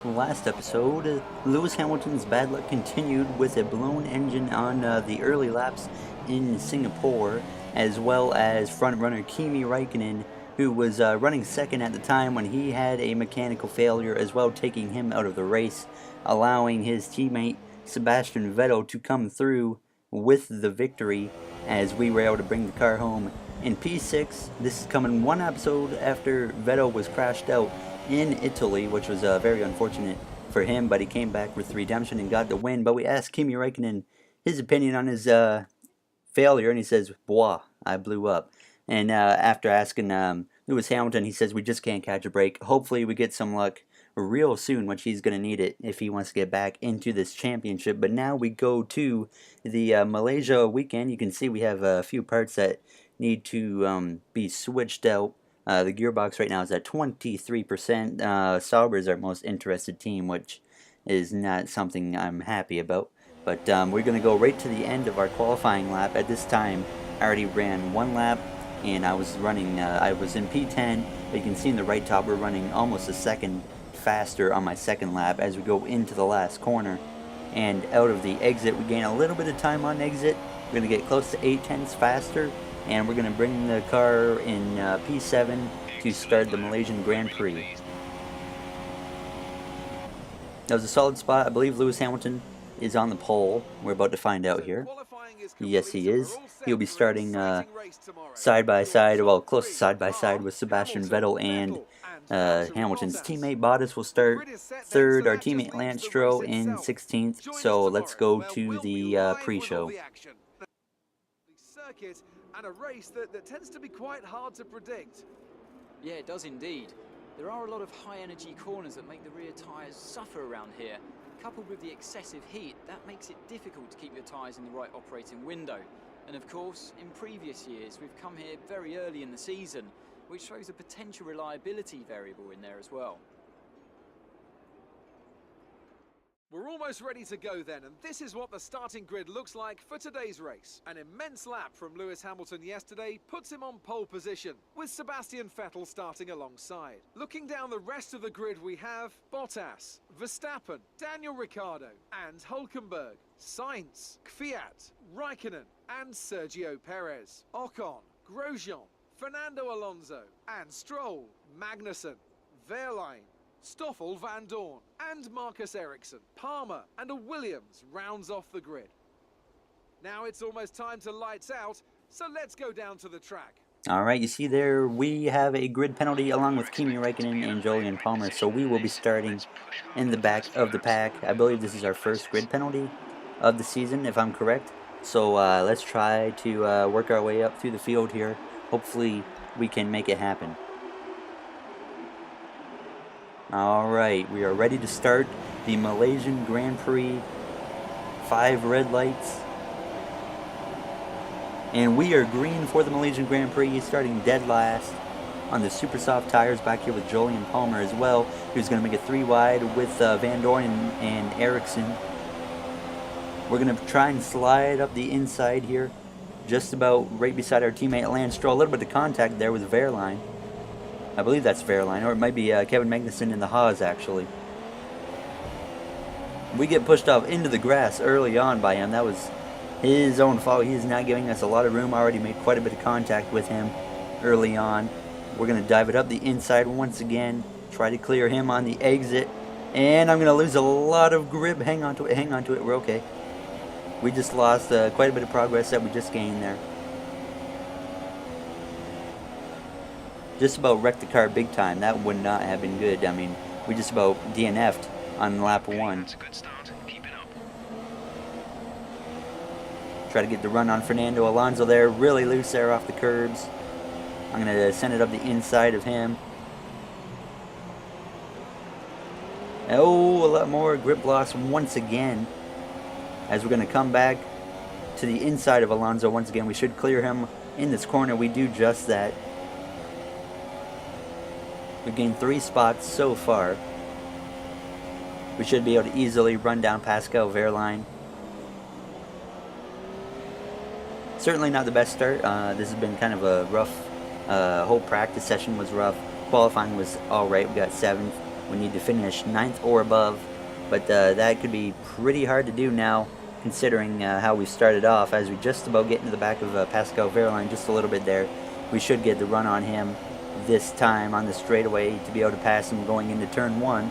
Last episode, Lewis Hamilton's bad luck continued with a blown engine on the early laps in Singapore, as well as front-runner Kimi Raikkonen, who was running second at the time when he had a mechanical failure as well, taking him out of the race, allowing his teammate Sebastian Vettel to come through with the victory as we were able to bring the car home in P6. This is coming one episode after Vettel was crashed out in Italy, which was very unfortunate for him, but he came back with redemption and got the win. But we asked Kimi Räikkönen his opinion on his failure, and he says, "BWOAH, I blew up." And after asking Lewis Hamilton, he says, "We just can't catch a break. Hopefully we get some luck real soon, which he's going to need it if he wants to get back into this championship." But now we go to the Malaysia weekend. You can see we have a few parts that need to be switched out. The gearbox right now is at 23%. Sauber is our most interested team, which is not something I'm happy about. But we're going to go right to the end of our qualifying lap. At this time, I already ran one lap, and I was running. I was in P10, but you can see in the right top we're running almost a second faster on my second lap as we go into the last corner. And out of the exit, we gain a little bit of time on exit. We're going to get close to 8/10 faster. And we're going to bring the car in P7 to start the Malaysian Grand Prix. That was a solid spot. I believe Lewis Hamilton is on the pole. We're about to find out here. Yes, he is. He'll be starting side by side, well, close to side by side with Sebastian Vettel and Hamilton's teammate Bottas will start third. Our teammate Lance Stroll in 16th. So let's go to the pre-show. And a race that tends to be quite hard to predict. Yeah, it does indeed. There are a lot of high-energy corners that make the rear tyres suffer around here. Coupled with the excessive heat, that makes it difficult to keep your tyres in the right operating window. And of course, in previous years, we've come here very early in the season, which shows a potential reliability variable in there as well. We're almost ready to go then, and this is what the starting grid looks like for today's race. An immense lap from Lewis Hamilton yesterday puts him on pole position, with Sebastian Vettel starting alongside. Looking down the rest of the grid, we have Bottas, Verstappen, Daniel Ricciardo and Hülkenberg, Sainz, Kvyat, Raikkonen and Sergio Perez, Ocon, Grosjean, Fernando Alonso and Stroll, Magnussen, Wehrlein, Stoffel Van Dorn and Marcus Ericsson, Palmer and a Williams rounds off the grid. Now it's almost time to lights out, so let's go down to the track. Alright, you see there we have a grid penalty along with Kimi Räikkönen and Julian Palmer, so we will be starting in the back of the pack. I believe this is our first grid penalty of the season, if I'm correct. So let's try to work our way up through the field here. Hopefully we can make it happen. Alright, we are ready to start the Malaysian Grand Prix. 5 red lights. And we are green for the Malaysian Grand Prix, starting dead last on the super soft tires back here with Julian Palmer as well, who's going to make it 3 wide with Van Dorn and Ericsson. We're going to try and slide up the inside here, just about right beside our teammate Lance Stroll. A little bit of contact there with Wehrlein. I believe that's Wehrlein, or it might be Kevin Magnussen in the Haas, actually. We get pushed off into the grass early on by him. That was his own fault. He's not giving us a lot of room. I already made quite a bit of contact with him early on. We're going to dive it up the inside once again. Try to clear him on the exit. And I'm going to lose a lot of grip. Hang on to it, hang on to it. We're okay. We just lost quite a bit of progress that we just gained there. Just about wrecked the car big time. That would not have been good. I mean, we just about DNF'd on lap 1. That's a good start. Keep it up. Try to get the run on Fernando Alonso there. Really loose there off the curbs. I'm going to send it up the inside of him. Oh, a lot more grip loss once again. As we're going to come back to the inside of Alonso once again. We should clear him in this corner. We do just that. We've gained 3 spots so far. We should be able to easily run down Pascal Wehrlein. Certainly not the best start. This has been kind of a rough, whole practice session was rough. Qualifying was alright. We got 7th. We need to finish 9th or above, but that could be pretty hard to do now, considering how we started off. As we just about get into the back of Pascal Wehrlein just a little bit there, we should get the run on him this time on the straightaway to be able to pass him going into turn 1.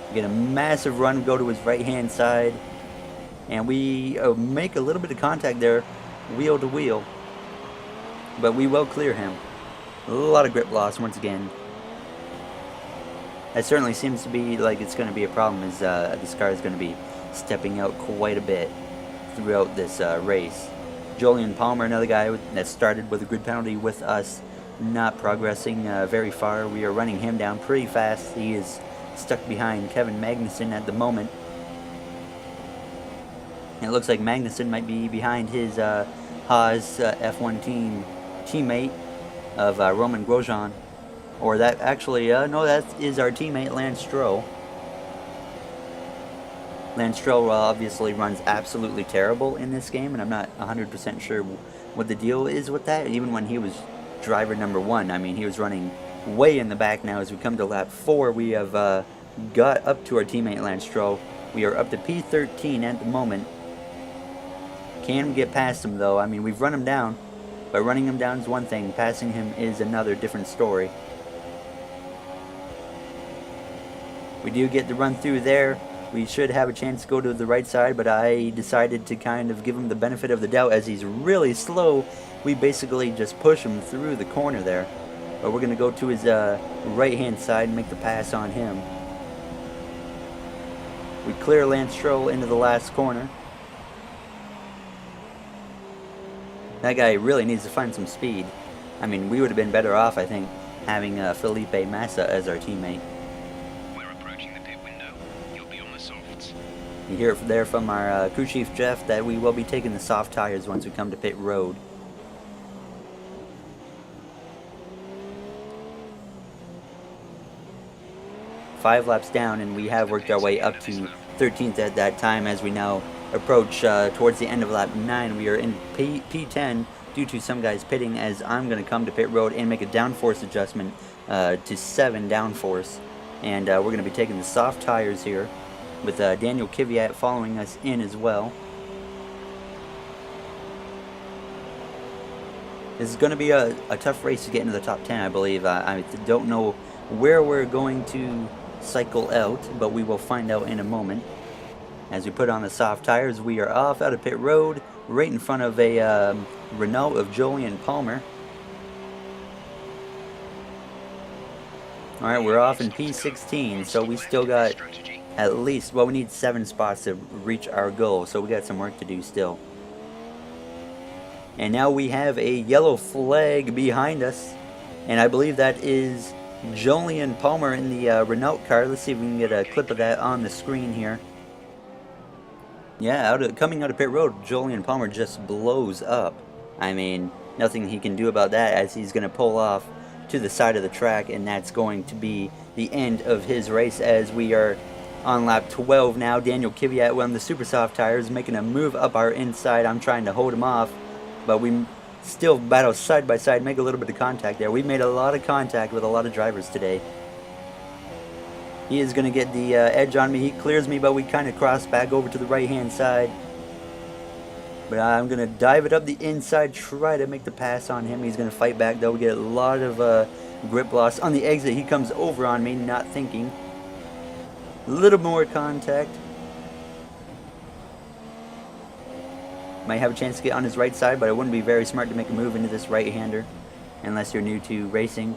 We get a massive run, go to his right hand side, and we make a little bit of contact there, wheel to wheel, but we will clear him. A lot of grip loss once again. That certainly seems to be like it's going to be a problem, as this car is going to be stepping out quite a bit throughout this race. Julian Palmer, another guy that started with a grid penalty with us, not progressing very far. We are running him down pretty fast. He is stuck behind Kevin Magnussen at the moment. And it looks like Magnussen might be behind his Haas F1 team teammate of Roman Grosjean. Or that actually, no, that is our teammate Lance Stroll. Lance Stroll obviously runs absolutely terrible in this game, and I'm not 100% sure what the deal is with that. Even when he was driver number 1, I mean, he was running way in the back. Now as we come to lap 4, we have got up to our teammate Lance Stroll. We are up to P13 at the moment. Can we get past him though? I mean, we've run him down, but running him down is one thing, passing him is another different story. We do get the run through there. We should have a chance to go to the right side, but I decided to kind of give him the benefit of the doubt as he's really slow. We basically just push him through the corner there. But we're going to go to his right-hand side and make the pass on him. We clear Lance Stroll into the last corner. That guy really needs to find some speed. I mean, we would have been better off, I think, having Felipe Massa as our teammate. You hear there from our crew chief Jeff that we will be taking the soft tires once we come to pit road. Five laps down, and we have worked our way up to 13th at that time. As we now approach towards the end of lap 9, we are in P10 due to some guys pitting, as I'm going to come to pit road and make a downforce adjustment to 7 downforce, and we're going to be taking the soft tires here, with Daniel Kvyat following us in as well. This is going to be a tough race to get into the top 10, I believe. I don't know where we're going to cycle out, but we will find out in a moment. As we put on the soft tires, we are off out of pit road, right in front of a Renault of Julian Palmer. Alright, we're off in P16, so we still got at least, well, we need 7 spots to reach our goal, so we got some work to do still. And now we have a yellow flag behind us, and I believe that is Julian Palmer in the Renault car. Let's see if we can get a clip of that on the screen here. Yeah, coming out of pit road, Julian Palmer just blows up. I mean, nothing he can do about that, as he's going to pull off to the side of the track, and that's going to be the end of his race, as we are on lap 12 now. Daniel Kvyat on the super soft tires, making a move up our inside. I'm trying to hold him off, but we still battle side by side, make a little bit of contact there. We made a lot of contact with a lot of drivers today. He is going to get the edge on me. He clears me, but we kind of cross back over to the right hand side. But I'm going to dive it up the inside, try to make the pass on him. He's going to fight back though. We get a lot of grip loss. On the exit, he comes over on me, not thinking. A little more contact. Might have a chance to get on his right side, but it wouldn't be very smart to make a move into this right-hander unless you're new to racing.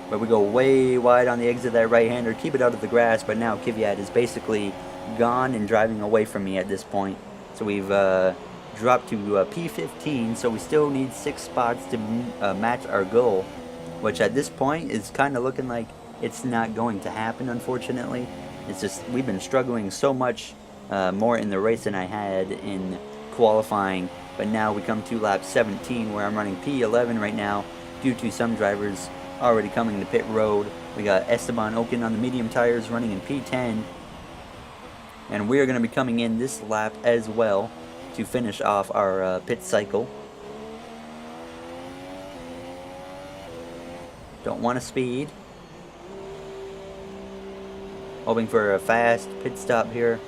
But we go way wide on the exit of that right-hander, keep it out of the grass, but now Kvyat is basically gone and driving away from me at this point. So we've dropped to P15, so we still need 6 spots to match our goal, which at this point is kind of looking like it's not going to happen, unfortunately. It's just we've been struggling so much more in the race than I had in qualifying. But now we come to lap 17, where I'm running P11 right now due to some drivers already coming to pit road. We got Esteban Ocon on the medium tires running in P10. And we're going to be coming in this lap as well to finish off our pit cycle. Don't want to speed. hoping for a fast pit stop here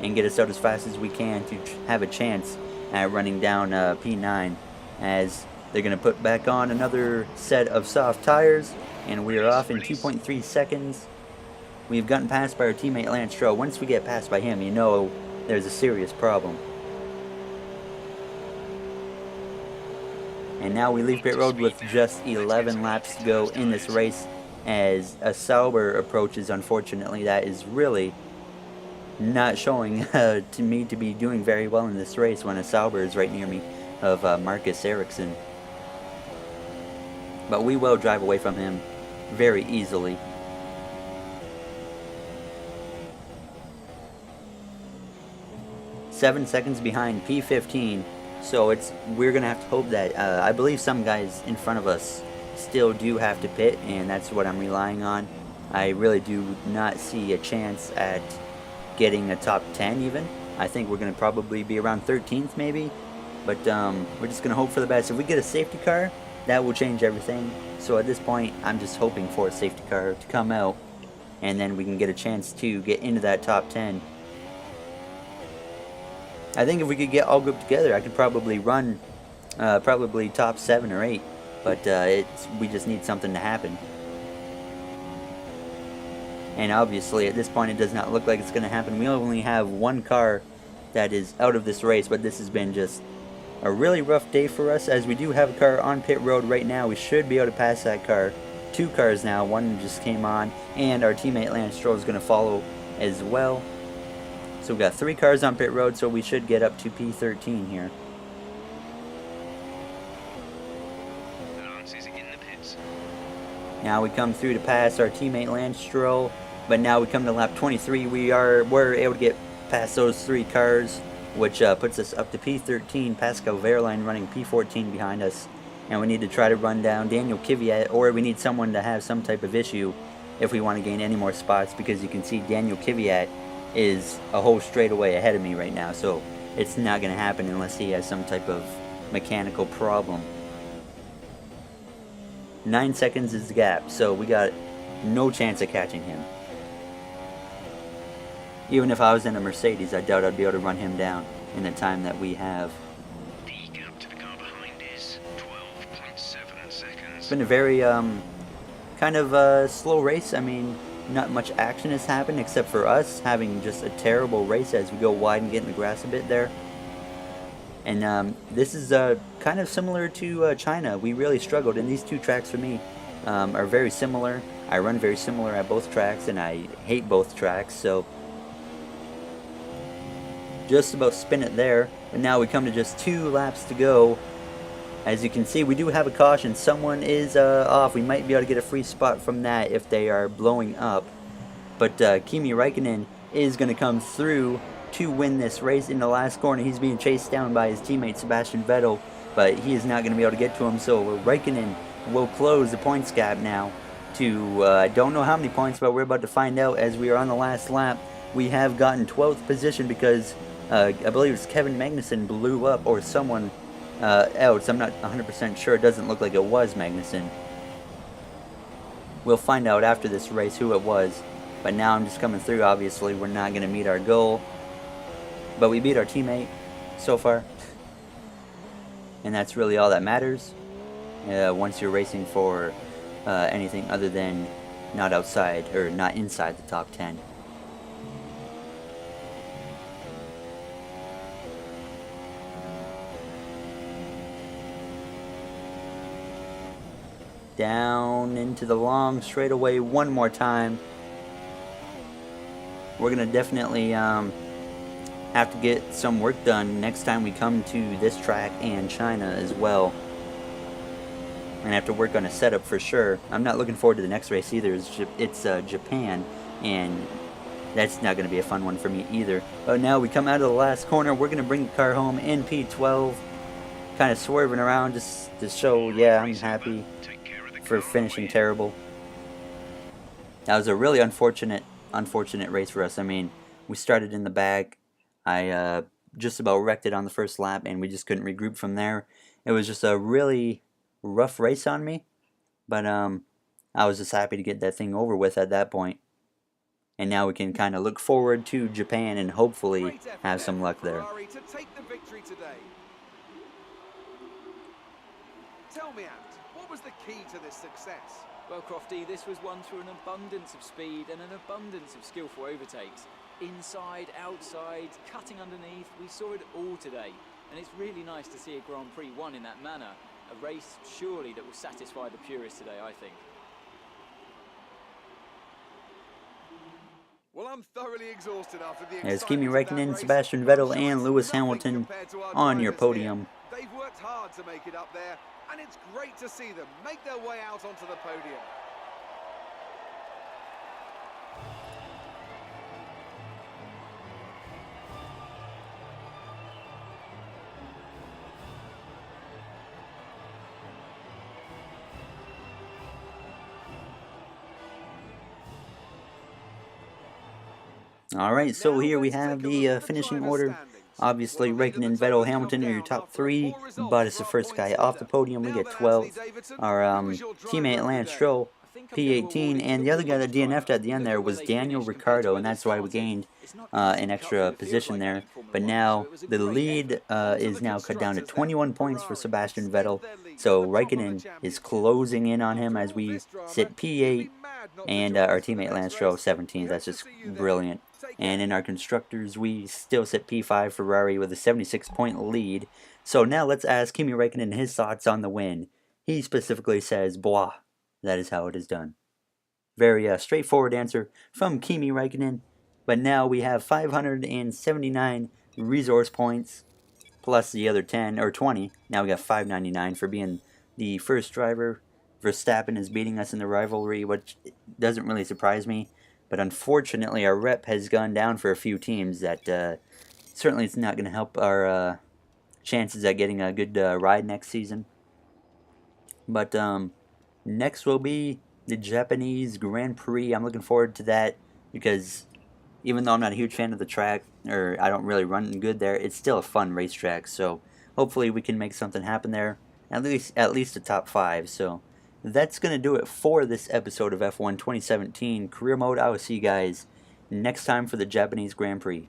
and get us out as fast as we can to have a chance at running down P9, as they're going to put back on another set of soft tires, and we are off in 2.3 seconds. We've gotten passed by our teammate Lance Stroll. Once we get passed by him, you know there's a serious problem. And now we leave pit road with just 11 laps to go in this race, as a Sauber approaches. Unfortunately, that is really not showing to me to be doing very well in this race when a Sauber is right near me of Marcus Ericsson. But we will drive away from him very easily. Seven seconds behind P15. So we're gonna have to hope that I believe some guys in front of us still do have to pit, and that's what I'm relying on. I really do not see a chance at getting a top 10 even. I think we're gonna probably be around 13th maybe, but we're just gonna hope for the best. If we get a safety car, that will change everything. So at this point, I'm just hoping for a safety car to come out, and then we can get a chance to get into that top 10. I think if we could get all grouped together, I could probably run probably top 7 or 8, but we just need something to happen. And obviously at this point it does not look like it's going to happen. We only have one car that is out of this race, but this has been just a really rough day for us, as we do have a car on pit road right now. We should be able to pass that car. 2 cars now, one just came on, and our teammate Lance Stroll is going to follow as well. So we've got 3 cars on pit road, so we should get up to P13 here. Now we come through to pass our teammate Lance Stroll, but now we come to lap 23. We're able to get past those 3 cars, which puts us up to P13. Pascal Wehrlein running P14 behind us, and we need to try to run down Daniel Kvyat, or we need someone to have some type of issue if we want to gain any more spots, because you can see Daniel Kvyat is a whole straightaway ahead of me right now, so it's not going to happen unless he has some type of mechanical problem. 9 seconds is the gap, so we got no chance of catching him. Even if I was in a Mercedes, I doubt I'd be able to run him down in the time that we have. The gap to the car behind is 12.7 seconds. It's been a very kind of slow race. I mean, not much action has happened except for us having just a terrible race as we go wide and get in the grass a bit there. And this is kind of similar to China. We really struggled, and these 2 tracks for me are very similar. I run very similar at both tracks, and I hate both tracks, so just about spin it there. But now we come to just 2 laps to go. As you can see, we do have a caution. Someone is off. We might be able to get a free spot from that if they are blowing up. But Kimi Räikkönen is going to come through to win this race in the last corner. He's being chased down by his teammate Sebastian Vettel, but he is not going to be able to get to him. So Räikkönen will close the points gap now to, I don't know how many points, but we're about to find out as we are on the last lap. We have gotten 12th position because I believe it's Kevin Magnussen blew up, or someone else. I'm not 100% sure. It doesn't look like it was Magnussen. We'll find out after this race who it was. But now I'm just coming through. Obviously, we're not going to meet our goal. But we beat our teammate so far. And that's really all that matters. Once you're racing for anything other than not outside, or not inside the top 10. Down into the long straightaway one more time. We're going to definitely have to get some work done next time we come to this track and China as well. And have to work on a setup for sure. I'm not looking forward to the next race either. It's Japan, and that's not going to be a fun one for me either. But now we come out of the last corner. We're going to bring the car home in P12. Kind of swerving around just to show, yeah, I'm happy for finishing terrible. That was a really unfortunate race for us. I mean, we started in the back. I just about wrecked it on the first lap, and we just couldn't regroup from there. It was just a really rough race on me, but I was just happy to get that thing over with at that point. And now we can kind of look forward to Japan and hopefully Great effort have some there luck from there. Ferrari to take the victory today. Tell me, Ant, what was the key to this success? Well, Crofty, this was won through an abundance of speed and an abundance of skillful overtakes. Inside, outside, cutting underneath, we saw it all today. And it's really nice to see a Grand Prix won in that manner. A race, surely, that will satisfy the purists today, I think. Well, I'm thoroughly exhausted after the There's Kimi excitement of that Räikkönen, race, Sebastian but I'm Vettel, sure and it's Lewis nothing Hamilton compared to our on your drivers podium. here. They've worked hard to make it up there, and it's great to see them make their way out onto the podium. Alright, so Now here we let's have take a the look at the finishing drivers' order. standings. Obviously, Well, the lead of Raikkonen, the Vettel, totals Hamilton come are your down top after a 3. poor result Bottas, the for our first guy points off the leader. podium. We Now get then, 12th. Anthony Davidson, Our who was your driver teammate of the Lance day? Stroll, I think I'm going to P18, award it to and the the other guy that Williams DNF'd driver. at the end Look there at where was they Daniel finished compared to Ricciardo, where and they that's why we started. gained It's not an easy to cut through extra the field position like that there. in Formula But 1, so now it was a the great lead effort. Onto is the now cut down to constructors then. 21 points for Ferrari Sebastian extend Vettel. their lead to So the top of the Raikkonen is championship. closing in on him After as all we this drama, sit you'd P8. be mad not to And join our us for the teammate next Lance Stroll race. 17th. We That's hope to just see you then. brilliant. Take And care. in our constructors, we still sit P5 Ferrari with a 76-point lead. So now let's ask Kimi Räikkönen his thoughts on the win. He specifically says, BWOAH. That is how it is done. Very straightforward answer from Kimi Räikkönen. But now we have 579 resource points plus the other 10 or 20. Now we got 599 for being the first driver. Verstappen is beating us in the rivalry, which doesn't really surprise me. But unfortunately, our rep has gone down for a few teams. That certainly it's not going to help our chances at getting a good ride next season. But next will be the Japanese Grand Prix. I'm looking forward to that because even though I'm not a huge fan of the track, or I don't really run good there, it's still a fun racetrack. So hopefully we can make something happen there. At least a top 5. So that's going to do it for this episode of F1 2017 Career Mode. I will see you guys next time for the Japanese Grand Prix.